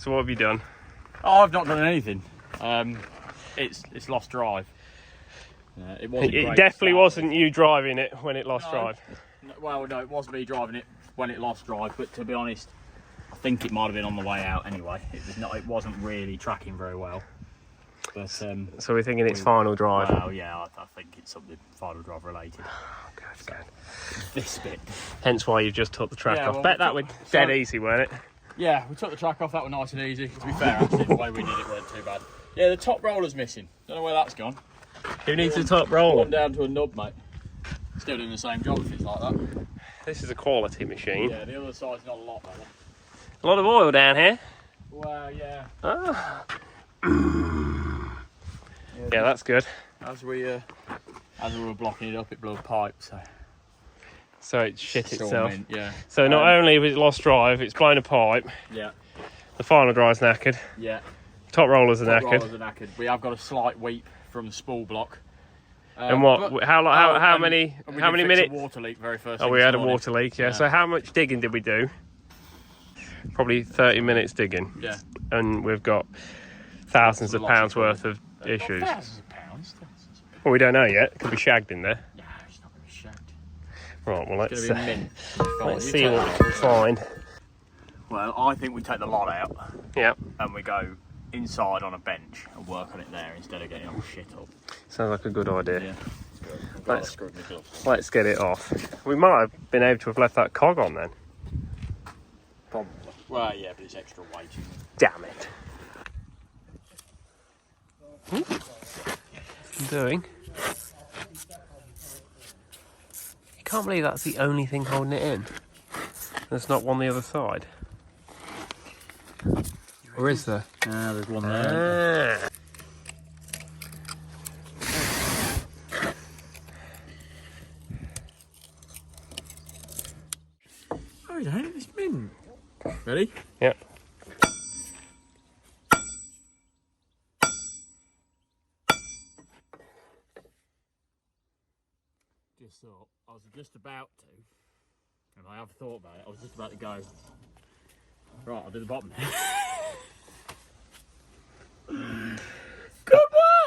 So what have you done? Oh, I've not done anything. It's lost drive. It wasn't. It definitely wasn't you driving it when it lost drive. Well, no, it was me driving it when it lost drive. But to be honest, I think it might have been on the way out anyway. It wasn't really tracking very well. But so we're thinking it's final drive. Well, yeah, I think it's something final drive related. Oh, good. This bit. Hence why you've just took the track off. Well, Bet that was dead easy, weren't it? Yeah, we took the track off. That was nice and easy. To be fair, actually, the way we did it weren't too bad. Yeah, the top roller's missing. Don't know where that's gone. Who needs the top roller? One down to a nub, mate. Still doing the same job if it's like that. This is a quality machine. Yeah, the other side's not a lot better. A lot of oil down here. Well, yeah. Ah. Yeah, that's good. As we were blocking it up, it blew a pipe, so it shit itself. Yeah. So not only has it lost drive, it's blown a pipe. Yeah. The final drive's knackered. Yeah. Top rollers are knackered. We have got a slight weep from the spool block. And what? How many minutes? A water leak very first. Oh, we had a water leak. Yeah. So how much digging did we do? Probably 30 minutes digging. Yeah. And we've got thousands of pounds worth of issues. Thousands of pounds. Well, we don't know yet. It could be shagged in there. No, it's not going to be shagged. Right. Well, let's see what we can find. Well, I think we take the lot out. Yeah. And we go inside on a bench and work on it there instead of getting all shit up. Sounds like a good idea. Yeah. Let's get it off. We might have been able to have left that cog on then. Probably. Well, yeah, but it's extra weight. Damn it. What's it doing? You can't believe that's the only thing holding it in. There's not one the other side. Or is there? Ah, there's one there. Oh, yeah, it's mint. Ready? Yep. Just thought, I was just about to, and I have thought about it, I was just about to go, right, I'll do the bottom. Good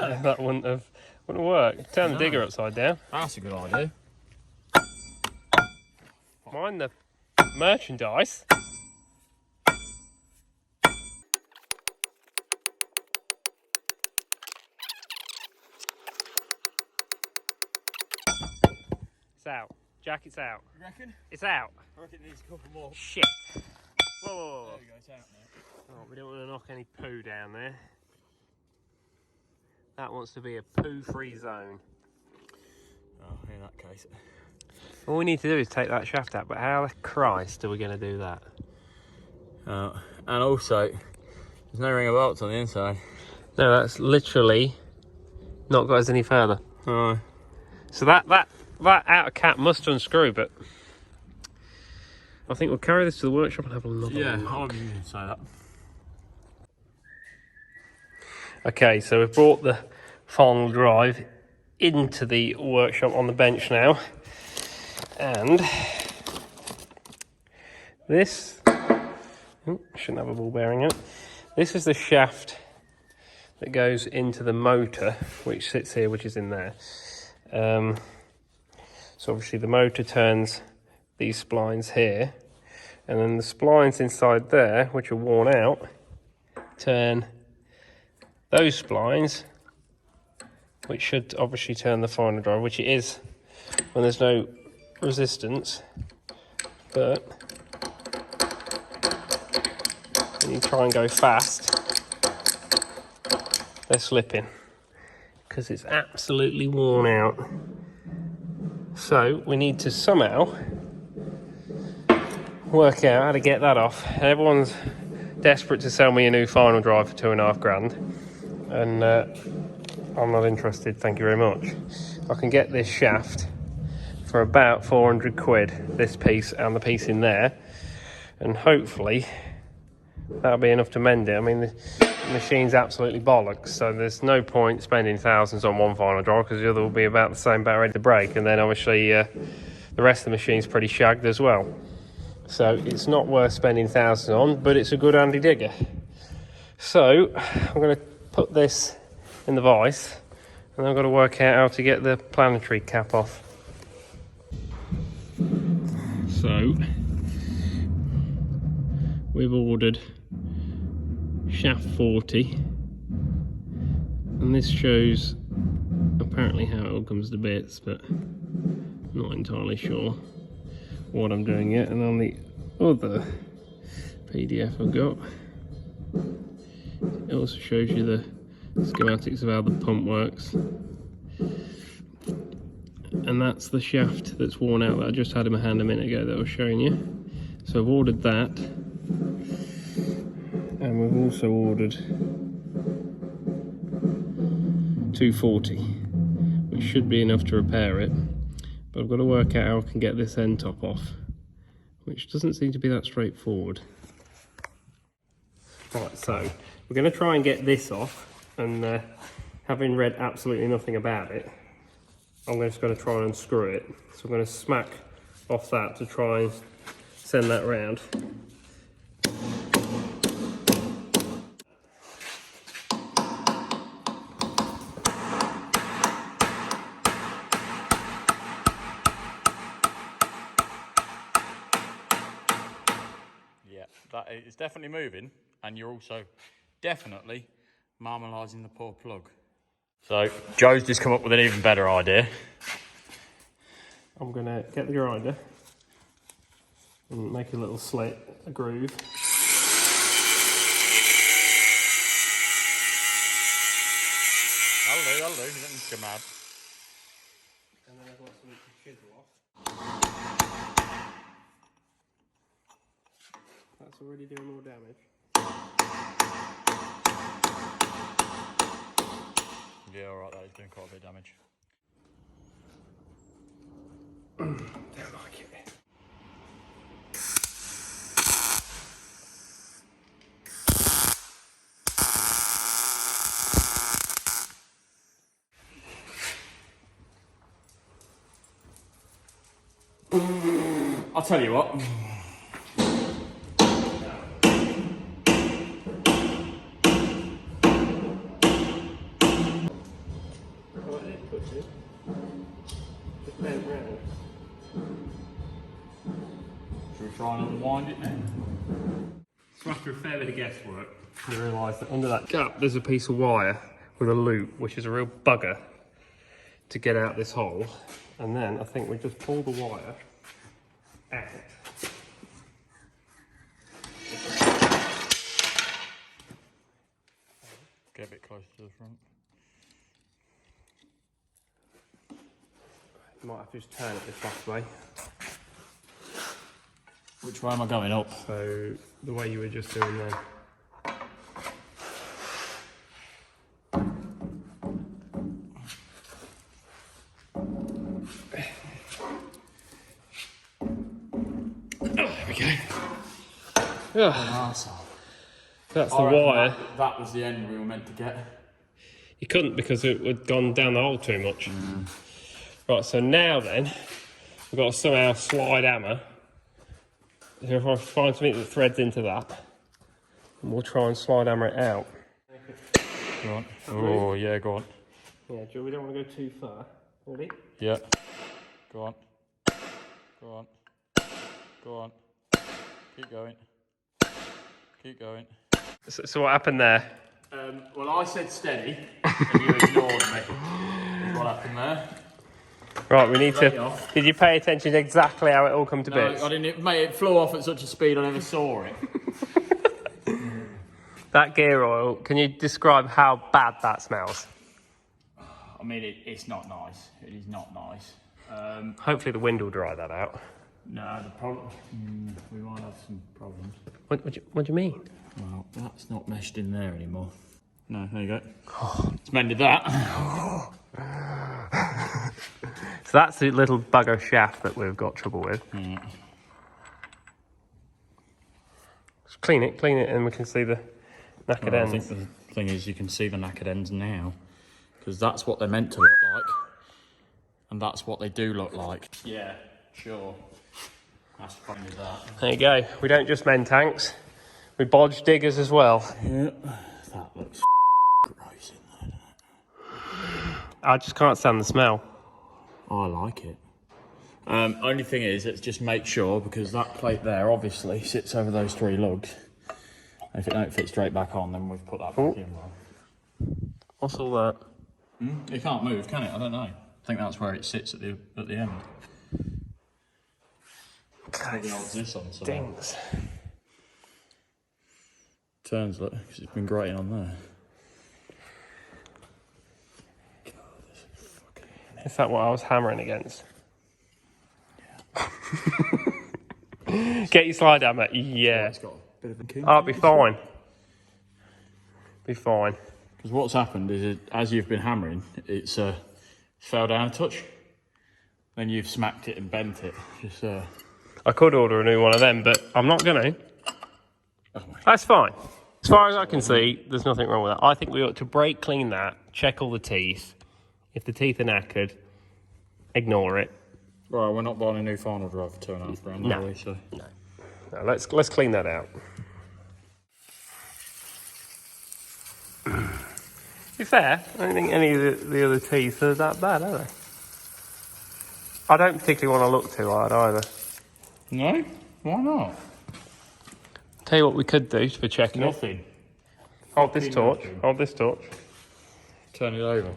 work! That wouldn't work. Turn the digger upside down. That's a good idea. Mind the merchandise. It's out. Jack, it's out. You reckon? It's out. I reckon it needs a couple more. Shit. Whoa. There we go, it's out now. Oh, we don't want to knock any poo down there. That wants to be a poo-free zone. Oh, in that case. All we need to do is take that shaft out, but how the Christ are we going to do that? And also, there's no ring of bolts on the inside. No, that's literally not got us any further. Oh. So that outer cap must unscrew, but I think we'll carry this to the workshop and have another Yeah, look. I would say that. Okay, so we've brought the final drive into the workshop on the bench now, and this shouldn't have a ball bearing in it. This is the shaft that goes into the motor, which sits here, which is in there. So obviously the motor turns these splines here, and then the splines inside there, which are worn out, turn those splines, which should obviously turn the final drive, which it is when there's no resistance, but when you try and go fast, they're slipping because it's absolutely worn out. So we need to somehow work out how to get that off. Everyone's desperate to sell me a new final drive for £2,500, and I'm not interested, thank you very much. I can get this shaft for about 400 quid, this piece and the piece in there, and hopefully that'll be enough to mend it. I mean, the machine's absolutely bollocks, so there's no point spending thousands on one final drive because the other will be about the same, about ready to break, and then obviously the rest of the machine's pretty shagged as well. So it's not worth spending thousands on, but it's a good handy digger. So I'm going to put this in the vise, and I've got to work out how to get the planetary cap off. So we've ordered shaft 40, and this shows apparently how it all comes to bits, but not entirely sure what I'm doing yet. And on the other PDF I've got, it also shows you the schematics of how the pump works, and that's the shaft that's worn out that I just had in my hand a minute ago that I was showing you. So I've ordered that, and we've also ordered 240, which should be enough to repair it, but I've got to work out how I can get this end top off, which doesn't seem to be that straightforward. Right, so we're going to try and get this off, and having read absolutely nothing about it, I'm just going to try and unscrew it. So I'm going to smack off that to try and send that round. Yeah, that is definitely moving, and you're also definitely marmalising the poor plug. So Joe's just come up with an even better idea. I'm going to get the grinder and make a little slit, a groove. I'll do, you don't need to go mad. And then I've got something to chisel off. That's already doing more damage. Yeah, alright, that is doing quite a bit of damage. Don't like it. I'll tell you what. Just bend round. Should we try and unwind it now? So after a fair bit of guesswork, I realised that under that gap there's a piece of wire with a loop, which is a real bugger to get out this hole. And then I think we just pull the wire out. Get a bit closer to the front. You might have to just turn it this last way. Which way am I going up? So the way you were just doing then. There we go. Oh, that's the wire. That was the end we were meant to get. You couldn't because it had gone down the hole too much. Right, so now then, we've got to somehow slide hammer. So if I find something that threads into that, and we'll try and slide hammer it out. Go on. Oh, yeah, go on. Yeah, Joe, we don't want to go too far. Ready? Yeah. Go on. Go on. Go on. Keep going. Keep going. So what happened there? Well, I said steady, and you ignored me. That's what happened there. Right, we need to... Did you pay attention to exactly how it all come to bits? I didn't. Mate, it flew off at such a speed I never saw it. That gear oil, can you describe how bad that smells? I mean, it's not nice. It is not nice. Hopefully the wind will dry that out. No, the problem... we might have some problems. What do you mean? Well, that's not meshed in there anymore. No, there you go. It's mended that. So that's the little bugger shaft that we've got trouble with. Just clean it, and we can see the knackered ends. I think the thing is you can see the knackered ends now, because that's what they're meant to look like, and that's what they do look like. Yeah, sure. That's fine with that. There you go. We don't just mend tanks, we bodge diggers as well. Yeah. That looks gross in there, doesn't it? I just can't stand the smell. I like it. Only thing is, let's just make sure, because that plate there obviously sits over those 3 lugs. If it don't fit straight back on, then we've put that back in wrong. What's all that? It can't move, can it? I don't know. I think that's where it sits at the end. Maybe holds this on somewhere. Stinks. Turns, look, because it's been grating on there. Is that what I was hammering against? Yeah. Get your slide hammer. Yeah. It's got a bit of a kink. I'll be fine. Be fine. Because what's happened is, as you've been hammering, it's fell down a touch. Then you've smacked it and bent it. Just, I could order a new one of them, but I'm not going to. That's fine. As far as I can see, there's nothing wrong with that. I think we ought to brake clean that, check all the teeth. If the teeth are knackered, ignore it. Right, we're not buying a new final drive for £2.5 grand, are we? So. No. Let's clean that out. To be fair, I don't think any of the other teeth are that bad, are they? I don't particularly want to look too hard either. No? Why not? Tell you what we could do for checking it. Nothing. Hold this torch. Hold this torch. Turn it over.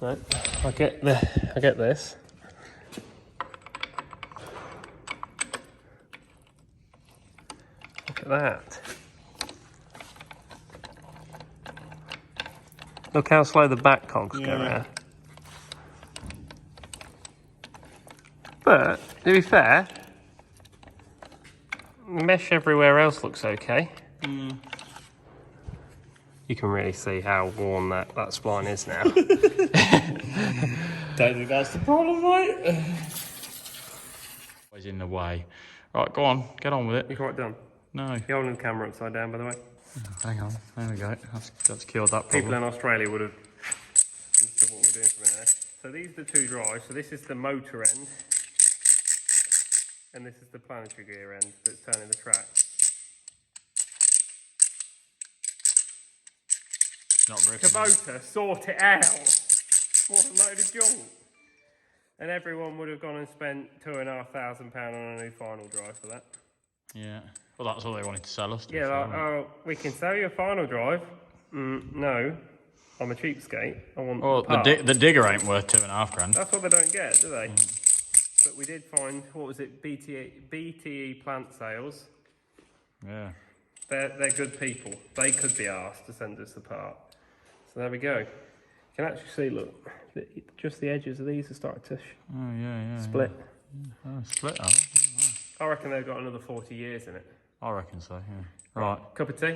Right. I get this. Look at that. Look how slow the back cogs go around. But, to be fair, the mesh everywhere else looks okay. You can really see how worn that spline is now. Don't think that's the problem, mate. Always in the way. Right, go on, get on with it. You're quite done. No. You're holding the camera upside down, by the way. Hang on, there we go. That's cured that problem. People in Australia would have understood what we're doing for a minute. So these are the 2 drives. So this is the motor end, and this is the planetary gear end that's turning the track. Not gripping. Kubota, sort it out. What a load of junk. And everyone would have gone and spent £2,500 on a new final drive for that. Yeah. Well, that's all they wanted to sell us. Yeah, like, oh, we can sell you a final drive. No, I'm a cheapskate. I want. Well, the digger ain't worth £2.5 grand. That's what they don't get, do they? But we did find, what was it, BTE plant sales. Yeah. They're good people. They could be asked to send us the part. So there we go. You can actually see, look, just the edges of these are starting to split. Yeah. Oh, split, are they? Oh, nice. I reckon they've got another 40 years in it. I reckon so, yeah. Right. Cup of tea?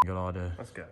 Good idea. Let's go.